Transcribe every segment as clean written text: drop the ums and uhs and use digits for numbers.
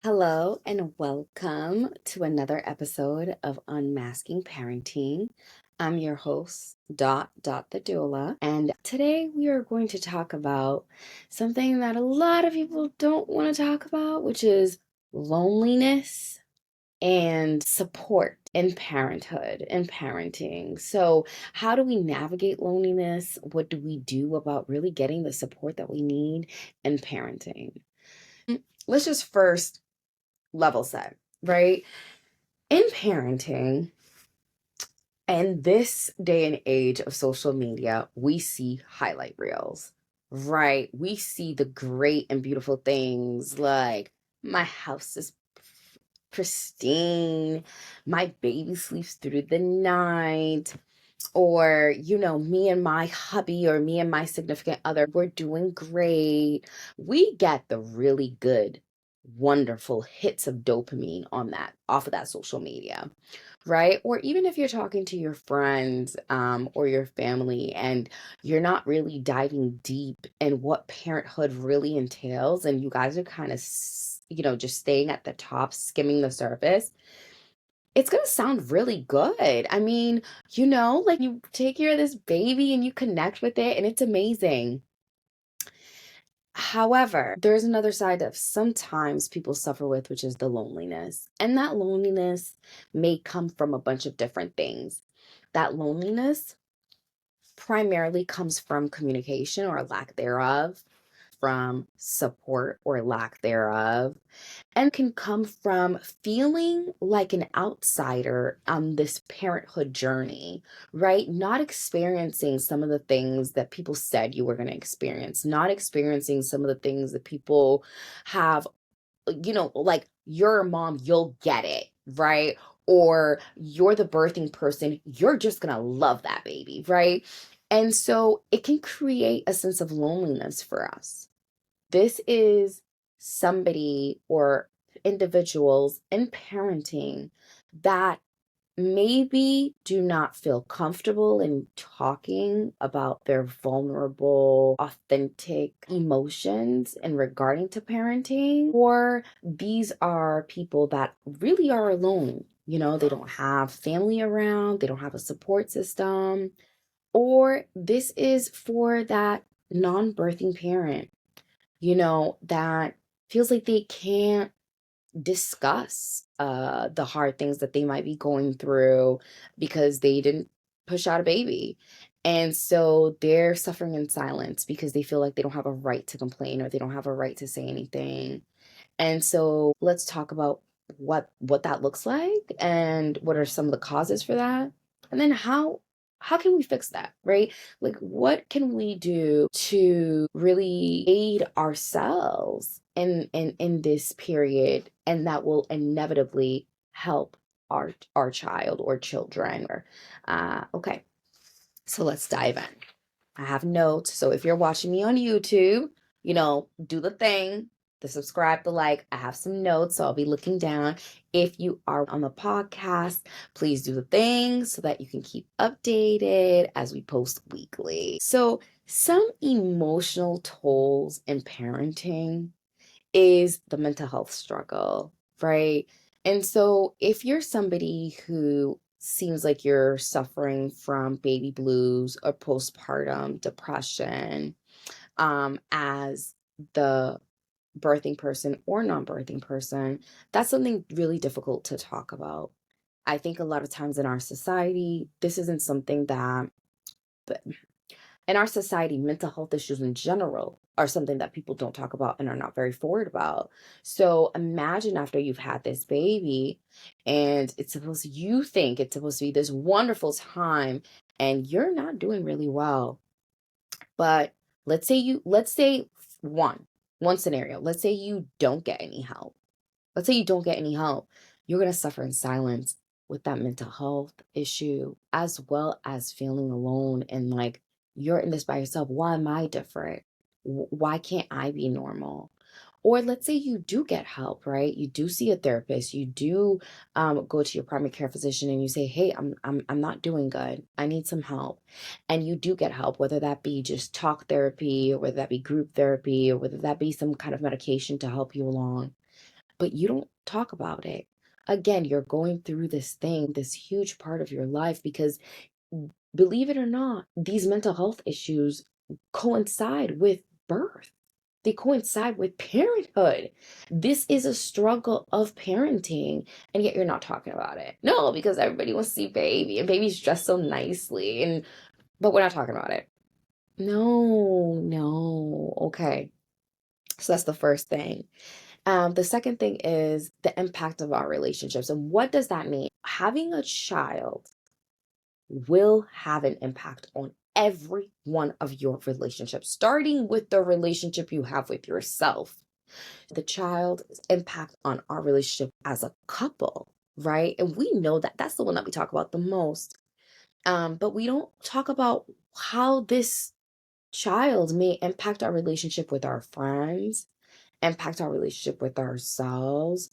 Hello and welcome to another episode of Unmasking Parenting. I'm your host, the Doula, and today we are going to talk about something that a lot of people don't want to talk about, which is loneliness and support in parenthood and parenting. So, how do we navigate loneliness? What do we do about really getting the support that we need in parenting? Let's just first level set, right? In parenting, and this day and age of social media, we see highlight reels, right? We see the great and beautiful things like my house is pristine, my baby sleeps through the night, or, me and my hubby or me and my significant other, we're doing great. We get the really good, wonderful hits of dopamine on that, off of that social media, right? Or even if you're talking to your friends or your family and you're not really diving deep in what parenthood really entails, and you guys are kind of, just staying at the top, skimming the surface, it's gonna sound really good. I mean, like you take care of this baby and you connect with it and it's amazing. However, there's another side that sometimes people suffer with, which is the loneliness. And that loneliness may come from a bunch of different things. That loneliness primarily comes from communication or lack thereof, from support or lack thereof, and can come from feeling like an outsider on this parenthood journey, right? Not experiencing some of the things that people said you were going to experience, not experiencing some of the things that people have, like you're a mom, you'll get it, right? Or you're the birthing person, you're just going to love that baby, right? And so it can create a sense of loneliness for us. This is somebody or individuals in parenting that maybe do not feel comfortable in talking about their vulnerable, authentic emotions in regarding to parenting, or these are people that really are alone. They don't have family around, they don't have a support system, or this is for that non-birthing parent that feels like they can't discuss the hard things that they might be going through because they didn't push out a baby. And so they're suffering in silence because they feel like they don't have a right to complain or they don't have a right to say anything. And so let's talk about what that looks like and what are some of the causes for that. And then how can we fix that, right? Like what can we do to really aid ourselves in this period, and that will inevitably help our child or children. Or okay, so let's dive in. I have notes. So if you're watching me on YouTube, do the thing, the subscribe, the like. I have some notes, so I'll be looking down. If you are on the podcast, please do the thing so that you can keep updated as we post weekly. So, some emotional tolls in parenting is the mental health struggle, right? And so if you're somebody who seems like you're suffering from baby blues or postpartum depression, as the birthing person or non-birthing person, that's something really difficult to talk about. I think a lot of times in our society, this isn't something that in our society, mental health issues in general are something that people don't talk about and are not very forward about. So imagine after you've had this baby and you think it's supposed to be this wonderful time and you're not doing really well. But let's say one, one scenario, let's say you don't get any help. Let's say you don't get any help. You're going to suffer in silence with that mental health issue, as well as feeling alone and like you're in this by yourself. Why am I different? Why can't I be normal? Or let's say you do get help, right? You do see a therapist. You do go to your primary care physician and you say, "Hey, I'm not doing good. I need some help." And you do get help, whether that be just talk therapy, or whether that be group therapy, or whether that be some kind of medication to help you along. but you don't talk about it. Again, you're going through this thing, this huge part of your life, because believe it or not, these mental health issues coincide with birth. They coincide with parenthood. This is a struggle of parenting, and yet you're not talking about it. No, because everybody wants to see baby, and baby's dressed so nicely, and but we're not talking about it. No, no. Okay. So that's the first thing. The second thing is the impact of our relationships. And what does that mean? Having a child will have an impact on every one of your relationships, starting with the relationship you have with yourself. The child's impact on our relationship as a couple, right? And we know that that's the one that we talk about the most. But we don't talk about how this child may impact our relationship with our friends, impact our relationship with ourselves.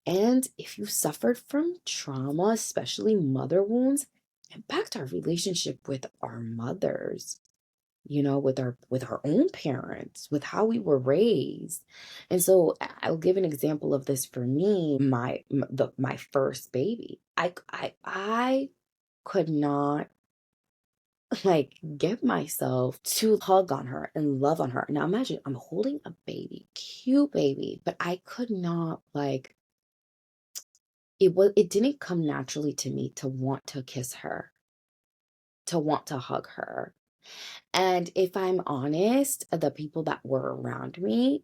And if you suffered from trauma, especially mother wounds, impact our relationship with our mothers, with our own parents, with how we were raised. And so I'll give an example of this for me, my first baby. I could not like get myself to hug on her and love on her. Now imagine I'm holding a baby, cute baby, but I could not it didn't come naturally to me to want to kiss her, to want to hug her. And if I'm honest, the people that were around me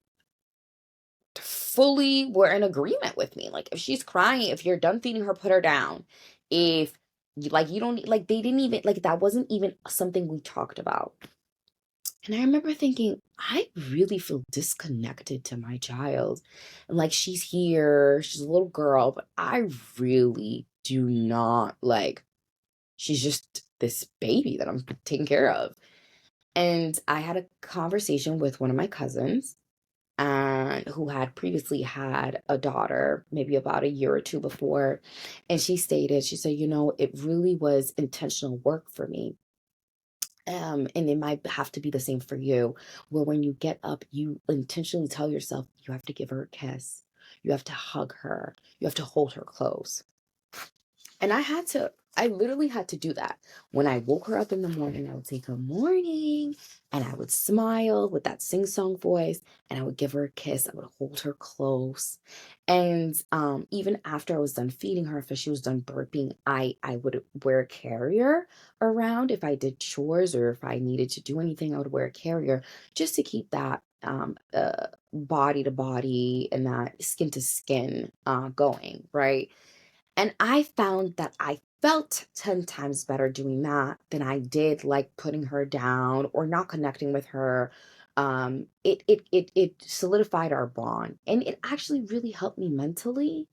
fully were in agreement with me. Like if she's crying, if you're done feeding her, put her down. If you don't like they didn't even like that wasn't even something we talked about. And I remember thinking, I really feel disconnected to my child. And like she's here, she's a little girl, but I really do not she's just this baby that I'm taking care of. And I had a conversation with one of my cousins and who had previously had a daughter maybe about a year or two before. And she said, it really was intentional work for me. And it might have to be the same for you, where when you get up, you intentionally tell yourself you have to give her a kiss, you have to hug her, you have to hold her close. And I literally had to do that. When I woke her up in the morning, I would say, "Good morning." And I would smile with that sing song voice and I would give her a kiss. I would hold her close. And even after I was done feeding her, if she was done burping, I would wear a carrier around if I did chores or if I needed to do anything, I would wear a carrier just to keep that body to body and that skin to skin going, right? And I found that I felt 10 times better doing that than I did like putting her down or not connecting with her. It solidified our bond, and it actually really helped me mentally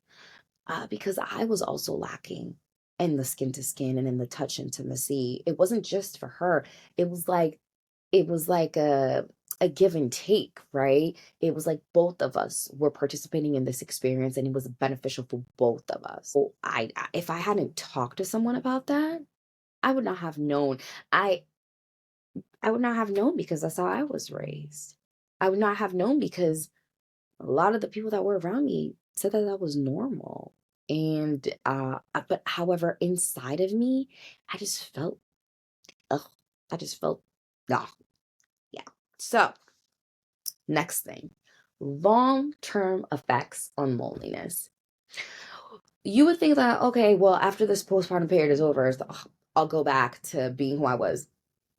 because I was also lacking in the skin to skin and in the touch intimacy. It wasn't just for her. It was like a give and take, right? It was like both of us were participating in this experience and it was beneficial for both of us. So if I hadn't talked to someone about that, I would not have known. I I would not have known because that's how I was raised. I would not have known because a lot of the people that were around me said that that was normal. And but however, inside of me, I just felt ugh, I just felt ugh, yeah. So next thing, long-term effects on loneliness. You would think that, okay, well, after this postpartum period is over, I'll go back to being who I was.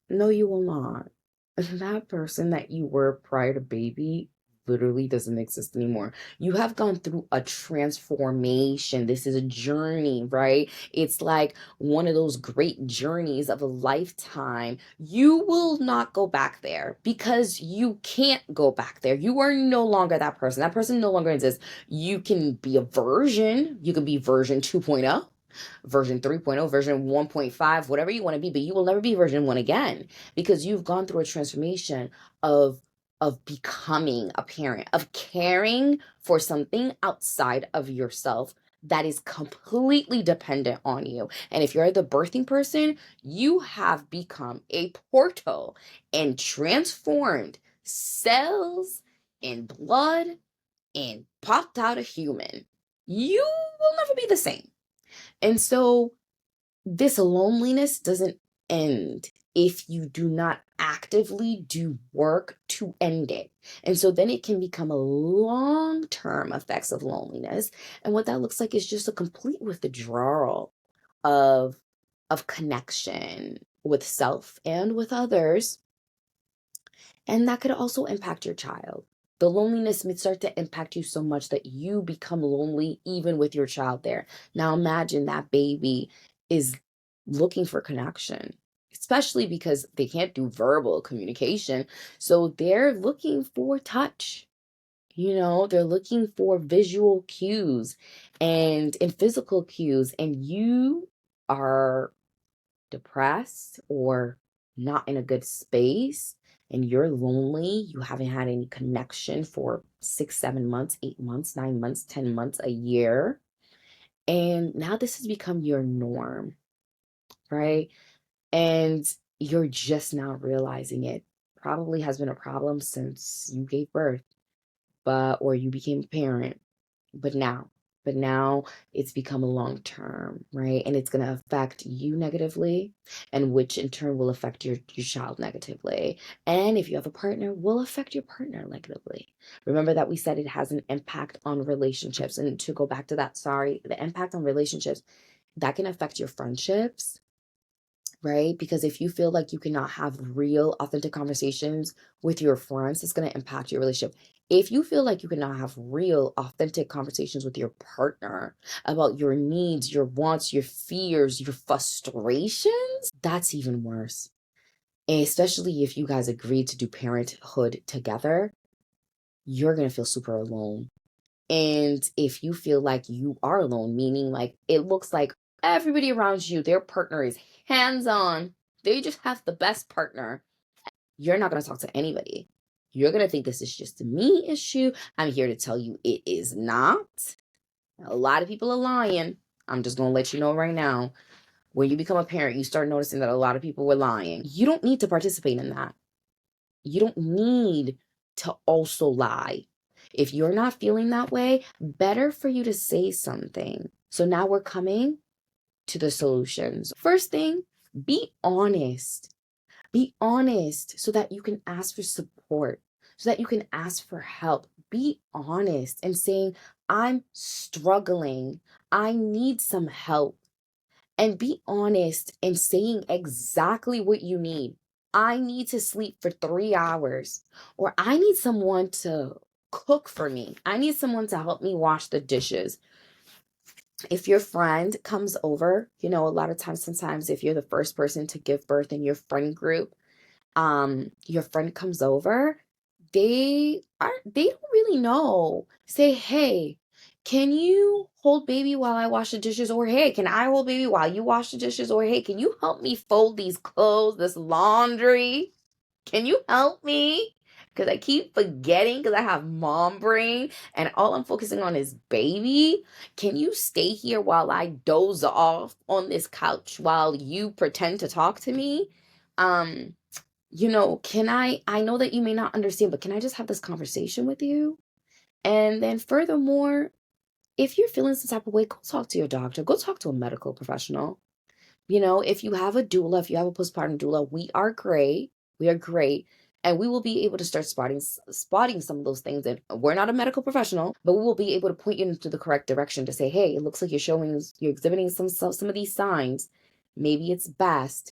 No, you will not. That person that you were prior to baby literally doesn't exist anymore. You have gone through a transformation. This is a journey, right? It's like one of those great journeys of a lifetime. You will not go back there because you can't go back there. You are no longer that person. That person no longer exists. You can be a version. You can be version 2.0, version 3.0, version 1.5, whatever you want to be, but you will never be version 1 again because you've gone through a transformation of becoming a parent, of caring for something outside of yourself that is completely dependent on you. And if you're the birthing person, you have become a portal and transformed cells and blood and popped out a human, you will never be the same. And so this loneliness doesn't end if you do not actively do work to end it. And so then it can become a long-term effects of loneliness. And what that looks like is just a complete withdrawal of connection with self and with others. And that could also impact your child. The loneliness may start to impact you so much that you become lonely even with your child there. Now imagine that baby is looking for connection, especially because they can't do verbal communication. So they're looking for touch. They're looking for visual cues and physical cues, and you are depressed or not in a good space and you're lonely, you haven't had any connection for 6, 7 months, 8 months, 9 months, 10 months, a year. And now this has become your norm, right? And you're just now realizing it. Probably has been a problem since you gave birth, or you became a parent. But now it's become a long term, right? And it's going to affect you negatively, and which in turn will affect your child negatively. And if you have a partner, will affect your partner negatively. Remember that we said it has an impact on relationships. And to go back to that, the impact on relationships, that can affect your friendships, right? Because if you feel like you cannot have real, authentic conversations with your friends, it's going to impact your relationship. If you feel like you cannot have real, authentic conversations with your partner about your needs, your wants, your fears, your frustrations, that's even worse. And especially if you guys agree to do parenthood together, you're going to feel super alone. And if you feel like you are alone, meaning like it looks like everybody around you, their partner is hands on, they just have the best partner, you're not going to talk to anybody. You're going to think this is just a me issue. I'm here to tell you it is not. A lot of people are lying. I'm just going to let you know right now. When you become a parent, you start noticing that a lot of people were lying. You don't need to participate in that. You don't need to also lie. If you're not feeling that way, better for you to say something. So now we're coming to the solutions. First thing, be honest. Be honest so that you can ask for support, so that you can ask for help. Be honest and saying, I'm struggling. I need some help. And be honest in saying exactly what you need. I need to sleep for 3 hours, or I need someone to cook for me. I need someone to help me wash the dishes. If your friend comes over, a lot of times, sometimes if you're the first person to give birth in your friend group, your friend comes over, they don't really know. Say, hey, can you hold baby while I wash the dishes? Or hey, can I hold baby while you wash the dishes? Or hey, can you help me fold these clothes, this laundry? Can you help me? Because I keep forgetting because I have mom brain and all I'm focusing on is baby. Can you stay here while I doze off on this couch while you pretend to talk to me? I know that you may not understand, but can I just have this conversation with you? And then furthermore, if you're feeling some type of way, go talk to your doctor, go talk to a medical professional. If you have a doula, if you have a postpartum doula, we are great. We are great. And we will be able to start spotting some of those things. And we're not a medical professional, but we will be able to point you into the correct direction to say, hey, it looks like you're exhibiting some of these signs. Maybe it's best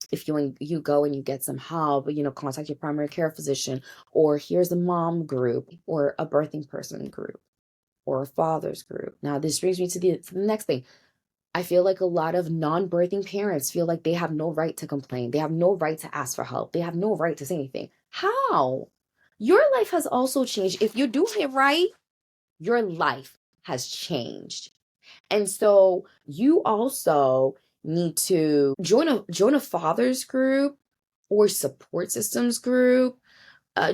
if you go and you get some help, contact your primary care physician, or here's a mom group or a birthing person group or a father's group. Now, this brings me to the next thing. I feel like a lot of non-birthing parents feel like they have no right to complain. They have no right to ask for help. They have no right to say anything. How? Your life has also changed. If you're doing it right, your life has changed. And so you also need to join a fathers group or support systems group.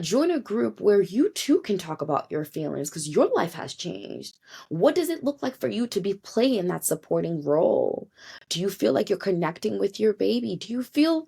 Join a group where you too can talk about your feelings because your life has changed. What does it look like for you to be playing that supporting role? Do you feel like you're connecting with your baby? Do you feel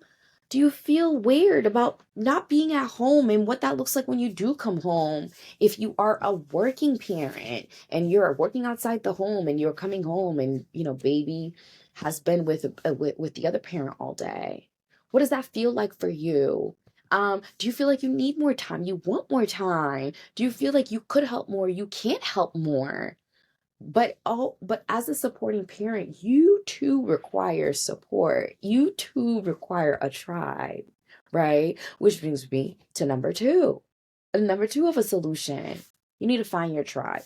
Do you feel weird about not being at home and what that looks like when you do come home? If you are a working parent and you're working outside the home and you're coming home and, baby has been with the other parent all day. What does that feel like for you? Do you feel like you need more time? You want more time? Do you feel like you could help more? You can't help more? But as a supporting parent, you too require support. You too require a tribe, right? Which brings me to number two. Number two of a solution. You need to find your tribe.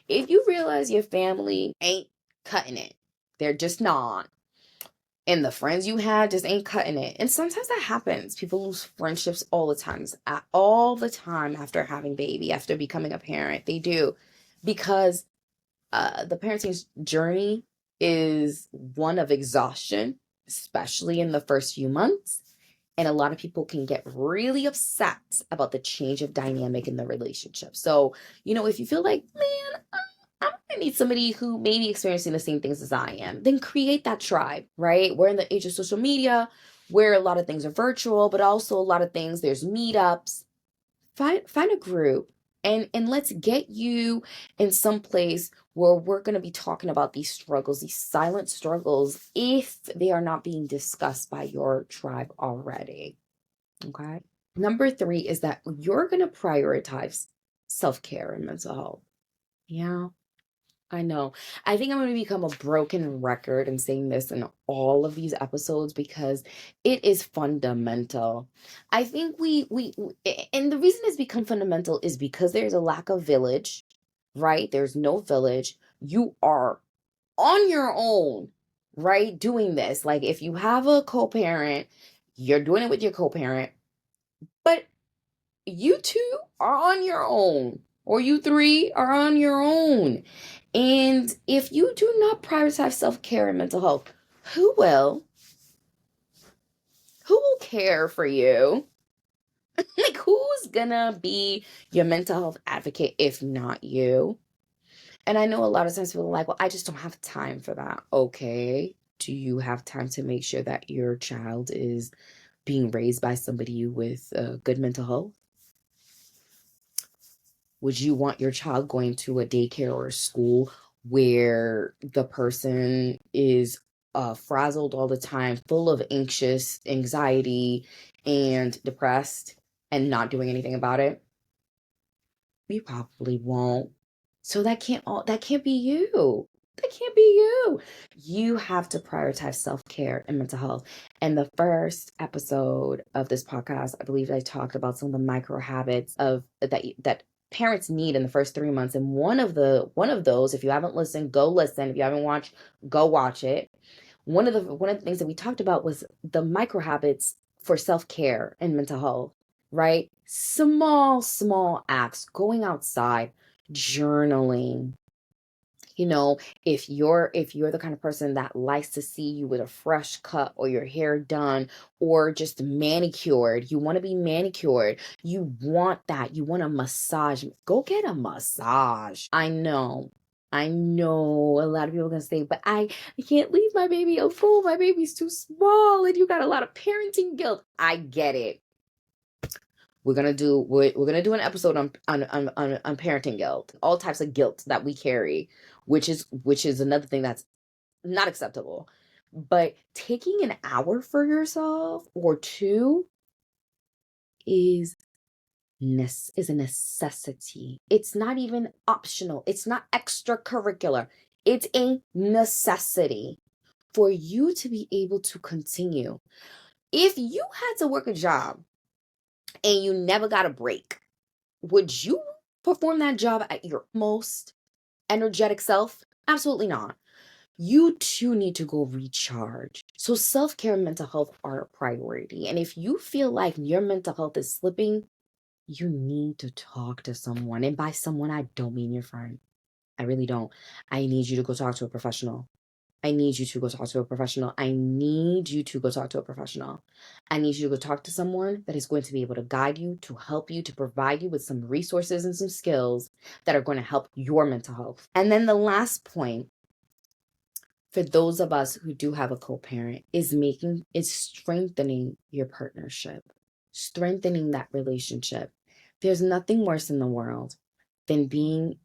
If you realize your family ain't cutting it, they're just not. And the friends you had just ain't cutting it. And sometimes that happens. People lose friendships all the time after having baby, after becoming a parent. They do. Because the parenting journey is one of exhaustion, especially in the first few months. And a lot of people can get really upset about the change of dynamic in the relationship. So, if you feel like, man, I need somebody who may be experiencing the same things as I am, then create that tribe, right? We're in the age of social media where a lot of things are virtual, but also a lot of things, there's meetups. Find a group and let's get you in some place where we're going to be talking about these struggles, these silent struggles, if they are not being discussed by your tribe already. Okay. Number three is that you're going to prioritize self-care and mental health. Yeah. I know. I think I'm going to become a broken record in saying this in all of these episodes because it is fundamental. I think and the reason it's become fundamental is because there's a lack of village, right? There's no village. You are on your own, right? Doing this. Like if you have a co-parent, you're doing it with your co-parent, but you two are on your own, or you three are on your own. And if you do not prioritize self-care and mental health, who will? Who will care for you? Like, who's gonna be your mental health advocate if not you? And I know a lot of times people are like, well, I just don't have time for that. Okay. Do you have time to make sure that your child is being raised by somebody with good mental health? Would you want your child going to a daycare or a school where the person is frazzled all the time, full of anxiety, and depressed, and not doing anything about it? You probably won't. So that can't be you. That can't be you. You have to prioritize self-care and mental health. And the first episode of this podcast, I believe I talked about some of the micro habits of that parents need in the first 3 months. And one of those, if you haven't listened, go listen. If you haven't watched, go watch it. One of the things that we talked about was the micro habits for self-care and mental health, right? Small acts, going outside, journaling. You know, if you're the kind of person that likes to see you with a fresh cut or your hair done or just manicured, you want to be manicured, you want that, you want a massage, go get a massage. I know a lot of people are gonna say, but I can't leave my baby alone. My baby's too small, and you got a lot of parenting guilt. I get it. We're gonna do an episode on parenting guilt, all types of guilt that we carry, which is another thing that's not acceptable. But taking an hour for yourself or two is is a necessity. It's not even optional. It's not extracurricular. It's a necessity for you to be able to continue. If you had to work a job and you never got a break, would you perform that job at your most energetic self? Absolutely not. You too need to go recharge. So self-care and mental health are a priority. And if you feel like your mental health is slipping, you need to talk to someone. And by someone, I don't mean your friend. I really don't. I need you to go talk to a professional. I need you to go talk to a professional. I need you to go talk to a professional. I need you to go talk to someone that is going to be able to guide you, to help you, to provide you with some resources and some skills that are going to help your mental health. And then the last point for those of us who do have a co-parent, is strengthening your partnership, strengthening that relationship. There's nothing worse in the world than being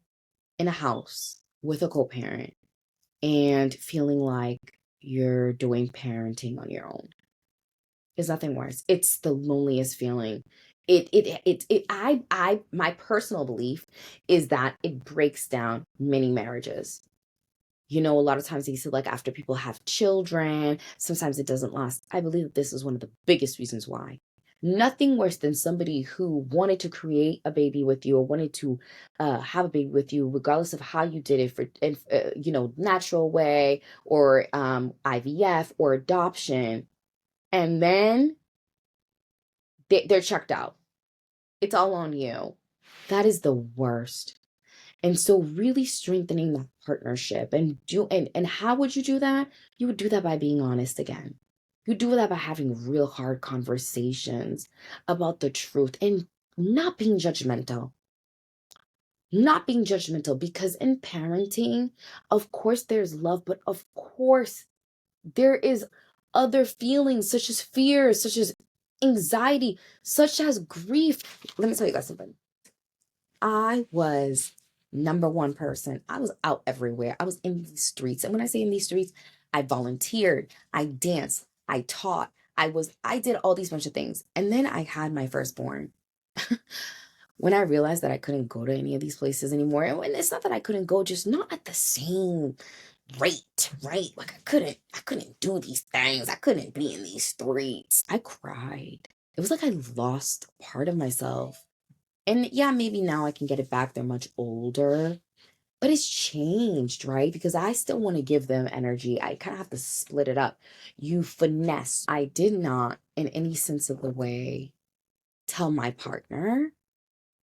in a house with a co-parent and feeling like you're doing parenting on your own. There's nothing worse. It's the loneliest feeling. My personal belief is that it breaks down many marriages. A lot of times they say, like, after people have children, sometimes it doesn't last. I believe that this is one of the biggest reasons why. Nothing worse than somebody who wanted to create a baby with you or wanted to have a baby with you, regardless of how you did it, natural way or IVF or adoption, and then they're checked out. It's all on you. That is the worst. And so really strengthening that partnership and how would you do that? You would do that by being honest again. You do that by having real hard conversations about the truth and not being judgmental. Not being judgmental, because in parenting, of course there's love, but of course there is other feelings such as fear, such as anxiety, such as grief. Let me tell you guys something. I was number one person. I was out everywhere. I was in these streets. And when I say in these streets, I volunteered, I danced, I taught, I did all these bunch of things. And then I had my firstborn. When I realized that I couldn't go to any of these places anymore, and it's not that I couldn't go, just not at the same rate, right? Like I couldn't do these things. I couldn't be in these streets. I cried. It was like I lost part of myself. And yeah, maybe now I can get it back. They're much older, but it's changed, right? Because I still want to give them energy. I kind of have to split it up. You finesse. I did not, in any sense of the way, tell my partner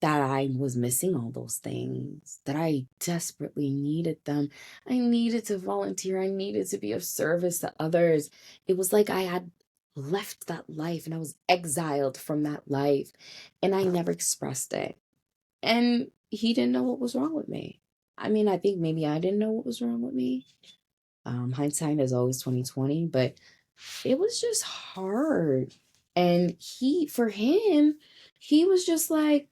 that I was missing all those things, that I desperately needed them. I needed to volunteer. I needed to be of service to others. It was like I had left that life and I was exiled from that life, and I never expressed it. And he didn't know what was wrong with me. I mean, I think maybe I didn't know what was wrong with me. Hindsight is always 2020, but it was just hard. And for him, he was just like,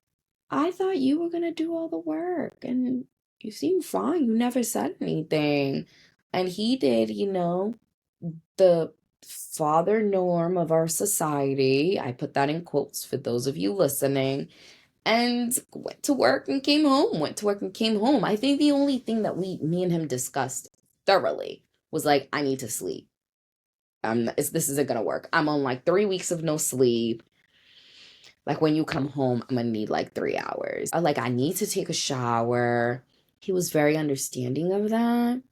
I thought you were gonna do all the work, and you seemed fine. You never said anything. And he did, the father norm of our society. I put that in quotes for those of you listening, and went to work and came home, went to work and came home. I think the only thing that me and him discussed thoroughly was like, I need to sleep. This isn't gonna work. I'm on like 3 weeks of no sleep. Like, when you come home, I'm gonna need like 3 hours. I need to take a shower. He was very understanding of that.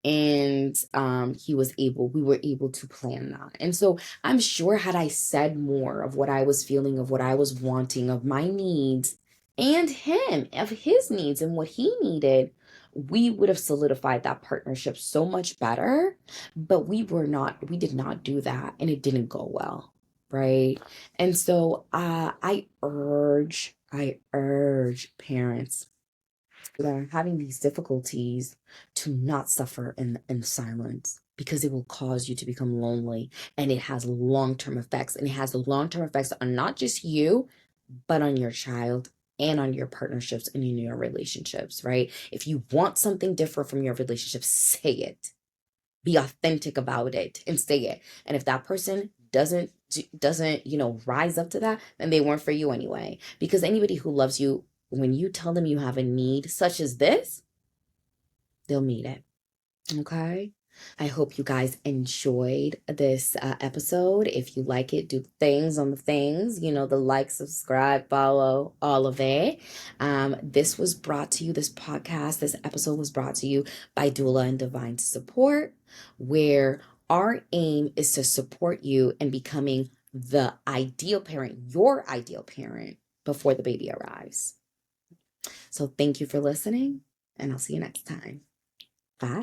And we were able to plan that. And so I'm sure, had I said more of what I was feeling, of what I was wanting, of my needs, and him of his needs and what he needed, we would have solidified that partnership so much better. But we did not do that, and it didn't go well, right? And so I urge parents that are having these difficulties to not suffer in silence, because it will cause you to become lonely, and it has long-term effects, and it has long-term effects on not just you, but on your child and on your partnerships and in your relationships, right? If you want something different from your relationship, say it. Be authentic about it and say it. And if that person doesn't rise up to that, then they weren't for you anyway. Because anybody who loves you, when you tell them you have a need such as this, they'll meet it. Okay. I hope you guys enjoyed this episode. If you like it, do things on the things, the like, subscribe, follow, all of it. This episode was brought to you by Doula and Divine Support, where our aim is to support you in becoming the ideal parent, your ideal parent, before the baby arrives. So thank you for listening, and I'll see you next time. Bye.